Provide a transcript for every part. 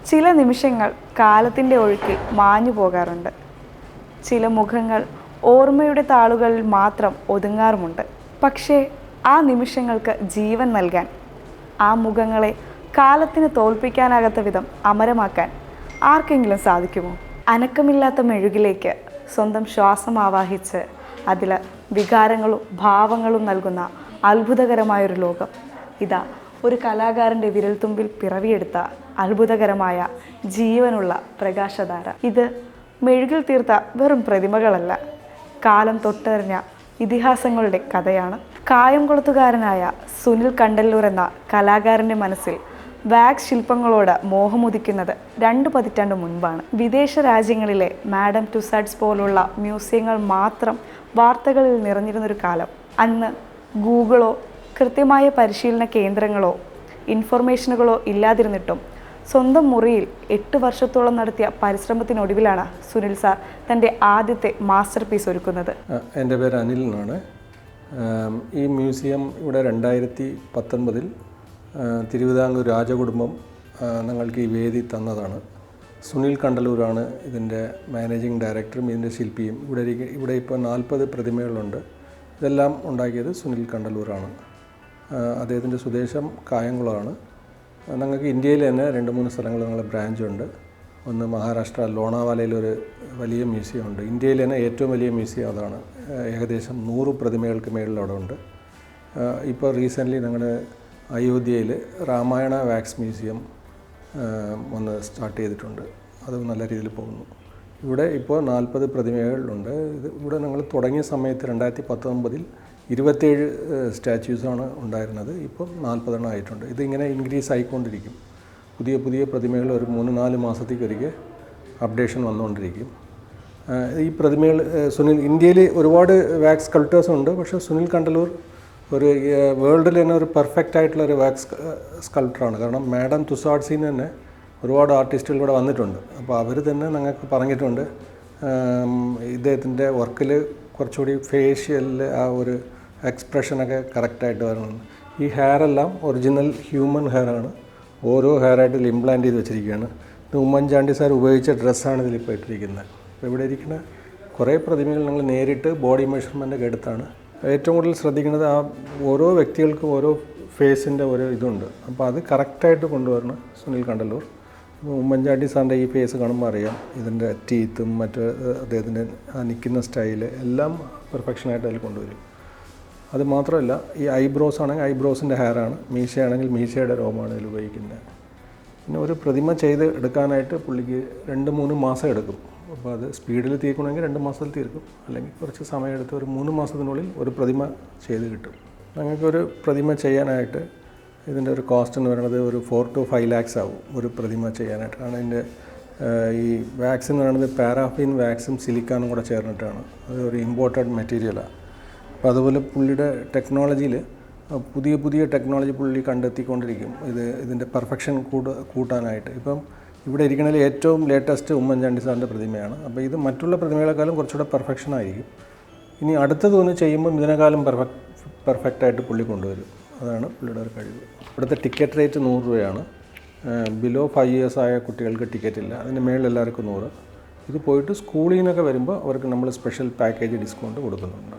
ചില നിമിഷങ്ങൾ കാലത്തിൻ്റെ ഒഴുക്കിൽ മാഞ്ഞു പോകാറുണ്ട്. ചില മുഖങ്ങൾ ഓർമ്മയുടെ താളുകളിൽ മാത്രം ഒതുങ്ങാറുമുണ്ട്. പക്ഷേ ആ നിമിഷങ്ങൾക്ക് ജീവൻ നൽകാൻ, ആ മുഖങ്ങളെ കാലത്തിന് തോൽപ്പിക്കാനാകാത്ത വിധം അമരമാക്കാൻ ആർക്കെങ്കിലും സാധിക്കുമോ? അനക്കമില്ലാത്ത മെഴുകിലേക്ക് സ്വന്തം ശ്വാസം ആവാഹിച്ച് അതിൽ വികാരങ്ങളും ഭാവങ്ങളും നൽകുന്ന അത്ഭുതകരമായൊരു ലോകം. ഇതാ ഒരു കലാകാരൻ്റെ വിരൽത്തുമ്പിൽ പിറവിയെടുത്ത അത്ഭുതകരമായ ജീവനുള്ള പ്രകാശധാര. ഇത് മെഴുകിൽ തീർത്ത വെറും പ്രതിമകളല്ല, കാലം തൊട്ടെറിഞ്ഞ ഇതിഹാസങ്ങളുടെ കഥയാണ്. കായംകുളത്തുകാരനായ സുനിൽ കണ്ടല്ലൂർ എന്ന കലാകാരൻ്റെ മനസ്സിൽ വാക്സ് ശില്പങ്ങളോട് മോഹമുദിക്കുന്നത് 2 പതിറ്റാണ്ട് മുൻപാണ്. വിദേശ രാജ്യങ്ങളിലെ മാഡം ടുസാഡ്സ് പോലുള്ള മ്യൂസിയങ്ങൾ മാത്രം വാർത്തകളിൽ നിറഞ്ഞിരുന്നൊരു കാലം. അന്ന് ഗൂഗിളോ കൃത്യമായ പരിശീലന കേന്ദ്രങ്ങളോ ഇൻഫർമേഷനുകളോ ഇല്ലാതിരുന്നിട്ടും സ്വന്തം മുറിയിൽ 8 വർഷത്തോളം നടത്തിയ പരിശ്രമത്തിനൊടുവിലാണ് സുനിൽ സാർ തൻ്റെ ആദ്യത്തെ മാസ്റ്റർ പീസ് ഒരുക്കുന്നത്. എൻ്റെ പേര് അനിൽ എന്നാണ്. ഈ മ്യൂസിയം ഇവിടെ 2019 തിരുവിതാംകൂർ രാജകുടുംബം ഞങ്ങൾക്ക് ഈ വേദി തന്നതാണ്. സുനിൽ കണ്ടല്ലൂരാണ് ഇതിൻ്റെ മാനേജിങ് ഡയറക്ടറും ഇതിൻ്റെ ശില്പിയും. ഇവിടെ ഇപ്പോൾ 40 പ്രതിമകളുണ്ട്. ഇതെല്ലാം ഉണ്ടാക്കിയത് സുനിൽ കണ്ടല്ലൂരാണ്. അദ്ദേഹത്തിൻ്റെ സ്വദേശം കായംകുളമാണ്. ഞങ്ങൾക്ക് ഇന്ത്യയിൽ തന്നെ 2-3 സ്ഥലങ്ങളിൽ ഞങ്ങളുടെ ബ്രാഞ്ചുണ്ട്. ഒന്ന് മഹാരാഷ്ട്ര ലോണാവാലയിലൊരു വലിയ മ്യൂസിയം ഉണ്ട്. ഇന്ത്യയിൽ തന്നെ ഏറ്റവും വലിയ മ്യൂസിയം അതാണ്. ഏകദേശം 100 പ്രതിമകൾക്ക് മേളിൽ അവിടെ ഉണ്ട്. ഇപ്പോൾ റീസെൻ്റ്ലി ഞങ്ങളുടെ അയോധ്യയിൽ രാമായണ വാക്സ് മ്യൂസിയം ഒന്ന് സ്റ്റാർട്ട് ചെയ്തിട്ടുണ്ട്. അത് നല്ല രീതിയിൽ പോകുന്നു. ഇവിടെ ഇപ്പോൾ 40 പ്രതിമകളുണ്ട്. ഇവിടെ ഞങ്ങൾ തുടങ്ങിയ സമയത്ത് 2019 27 സ്റ്റാച്യൂസാണ് ഉണ്ടായിരുന്നത്. ഇപ്പം 40 ആയിട്ടുണ്ട്. ഇതിങ്ങനെ ഇൻക്രീസ് ആയിക്കൊണ്ടിരിക്കും. പുതിയ പ്രതിമകൾ ഒരു 3-4 മാസത്തേക്കൊരിക്കൽ അപ്ഡേഷൻ വന്നുകൊണ്ടിരിക്കും. ഈ പ്രതിമകൾ ഇന്ത്യയിൽ ഒരുപാട് വാക്സ് സ്കൾപ്റ്റേഴ്സ് ഉണ്ട്. പക്ഷേ സുനിൽ കണ്ടല്ലൂർ ഒരു വേൾഡിൽ തന്നെ ഒരു പെർഫെക്റ്റ് ആയിട്ടുള്ളൊരു വാക്സ് സ്കൾപ്റ്ററാണ്. കാരണം മാഡം തുസാഡ്സിന് തന്നെ ഒരുപാട് ആർട്ടിസ്റ്റുകൾ ഇവിടെ വന്നിട്ടുണ്ട്. അപ്പോൾ അവർ തന്നെ ഞങ്ങൾക്ക് പറഞ്ഞിട്ടുണ്ട് ഇദ്ദേഹത്തിൻ്റെ വർക്കിൽ കുറച്ചുകൂടി ഫേഷ്യലിൽ ആ ഒരു എക്സ്പ്രഷനൊക്കെ കറക്റ്റായിട്ട് വരണം. ഈ ഹെയറെല്ലാം ഒറിജിനൽ ഹ്യൂമൻ ഹെയറാണ്. ഓരോ ഹെയറായിട്ട് ഇതിൽ ഇംപ്ലാന്റ് ചെയ്ത് വെച്ചിരിക്കുകയാണ്. ഇത് ഉമ്മൻചാണ്ടി സാർ ഉപയോഗിച്ച ഡ്രസ്സാണ് ഇതിലിപ്പോൾ ഇട്ടിരിക്കുന്നത്. അപ്പോൾ ഇവിടെ ഇരിക്കുന്ന കുറേ പ്രതിമകൾ ഞങ്ങൾ നേരിട്ട് ബോഡി മെഷർമെൻ്റൊക്കെ എടുത്താണ്. ഏറ്റവും കൂടുതൽ ശ്രദ്ധിക്കുന്നത് ആ ഓരോ വ്യക്തികൾക്കും ഓരോ ഫേസിൻ്റെ ഓരോ ഇതുണ്ട്. അപ്പോൾ അത് കറക്റ്റായിട്ട് കൊണ്ടുവരണം സുനിൽ കണ്ടല്ലൂർ. ഉമ്മൻചാണ്ടി സാറിൻ്റെ ഈ ഫേസ് കാണുമ്പോൾ അറിയാം ഇതിൻ്റെ ടീത്തും മറ്റ് അദ്ദേഹത്തിൻ്റെ നിൽക്കുന്ന സ്റ്റൈല് എല്ലാം പെർഫെക്ഷനായിട്ട് അതിൽ കൊണ്ടുവരും. അത് മാത്രമല്ല ഈ ഐബ്രോസ് ആണെങ്കിൽ ഐബ്രോസിൻ്റെ ഹെയറാണ്, മീശയാണെങ്കിൽ മീശയുടെ രോമമാണ് ഇതിൽ ഉപയോഗിക്കുന്നത്. പിന്നെ ഒരു പ്രതിമ ചെയ്ത് എടുക്കാനായിട്ട് പുള്ളിക്ക് 2-3 മാസം എടുക്കും. അപ്പോൾ അത് സ്പീഡിൽ തീർക്കണമെങ്കിൽ 2 മാസത്തിൽ തീർക്കും. അല്ലെങ്കിൽ കുറച്ച് സമയമെടുത്ത് ഒരു 3 മാസത്തിനുള്ളിൽ ഒരു പ്രതിമ ചെയ്ത് കിട്ടും. ഞങ്ങൾക്കൊരു പ്രതിമ ചെയ്യാനായിട്ട് ഇതിൻ്റെ ഒരു കോസ്റ്റ് എന്ന് പറയുന്നത് ഒരു 4 to 5 lakhs ആവും ഒരു പ്രതിമ ചെയ്യാനായിട്ട്. കാരണം ഇതിൻ്റെ ഈ വാക്സ് എന്ന് പറയുന്നത് പാരാഫിൻ വാക്സും സിലിക്കാനും കൂടെ ചേർന്നിട്ടാണ്. അത് ഒരു ഇമ്പോർട്ടഡ് മെറ്റീരിയലാണ്. അപ്പോൾ അതുപോലെ പുള്ളിയുടെ ടെക്നോളജിയിൽ പുതിയ ടെക്നോളജി പുള്ളി കണ്ടെത്തിക്കൊണ്ടിരിക്കും ഇതിൻ്റെ പെർഫെക്ഷൻ കൂട്ടാനായിട്ട്. ഇപ്പം ഇവിടെ ഇരിക്കുന്നതിൽ ഏറ്റവും ലേറ്റസ്റ്റ് ഉമ്മൻചാണ്ടി സാറിൻ്റെ പ്രതിമയാണ്. അപ്പോൾ ഇത് മറ്റുള്ള പ്രതിമകളെക്കാളും കുറച്ചുകൂടെ പെർഫെക്ഷൻ ആയിരിക്കും. ഇനി അടുത്തതൊന്ന് ചെയ്യുമ്പോൾ ഇതിനേക്കാളും പെർഫെക്റ്റായിട്ട് പുള്ളി കൊണ്ടുവരും. അതാണ് പുള്ളിയുടെ ഒരു കഴിവ്. ഇവിടുത്തെ ടിക്കറ്റ് റേറ്റ് 100 രൂപയാണ്. ബിലോ 5 years ആയ കുട്ടികൾക്ക് ടിക്കറ്റ് ഇല്ല. അതിൻ്റെ മേളിൽ എല്ലാവർക്കും 100. ഇത് പോയിട്ട് സ്കൂളിൽ നിന്നൊക്കെ വരുമ്പോൾ അവർക്ക് നമ്മൾ സ്പെഷ്യൽ പാക്കേജ് ഡിസ്കൗണ്ട് കൊടുക്കുന്നുണ്ട്.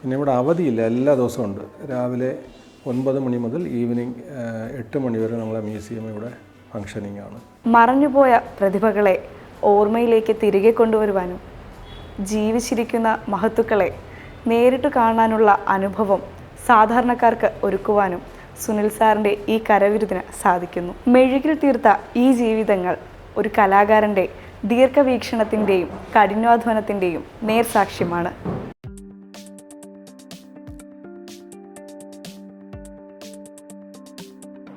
പിന്നെ ഇവിടെ അവധിയില്ല, എല്ലാ ദിവസവും ഉണ്ട്. രാവിലെ 9 മണി മുതൽ ഈവനിങ് 8 മണി വരെ നമ്മളെ മ്യൂസിയം ഇവിടെ ഫങ്ഷനിങ് ആണ്. മറഞ്ഞുപോയ പ്രതിഭകളെ ഓർമ്മയിലേക്ക് തിരികെ കൊണ്ടുവരുവാനും ജീവിച്ചിരിക്കുന്ന മഹത്തുക്കളെ നേരിട്ട് കാണാനുള്ള അനുഭവം സാധാരണക്കാർക്ക് ഒരുക്കുവാനും സുനിൽ സാറിൻ്റെ ഈ കരവിരുതിന് സാധിക്കുന്നു. മെഴുകിൽ തീർത്ത ഈ ജീവിതങ്ങൾ ഒരു കലാകാരൻ്റെ ദീർഘവീക്ഷണത്തിൻ്റെയും കഠിനാധ്വാനത്തിൻ്റെയും നേർസാക്ഷ്യമാണ്.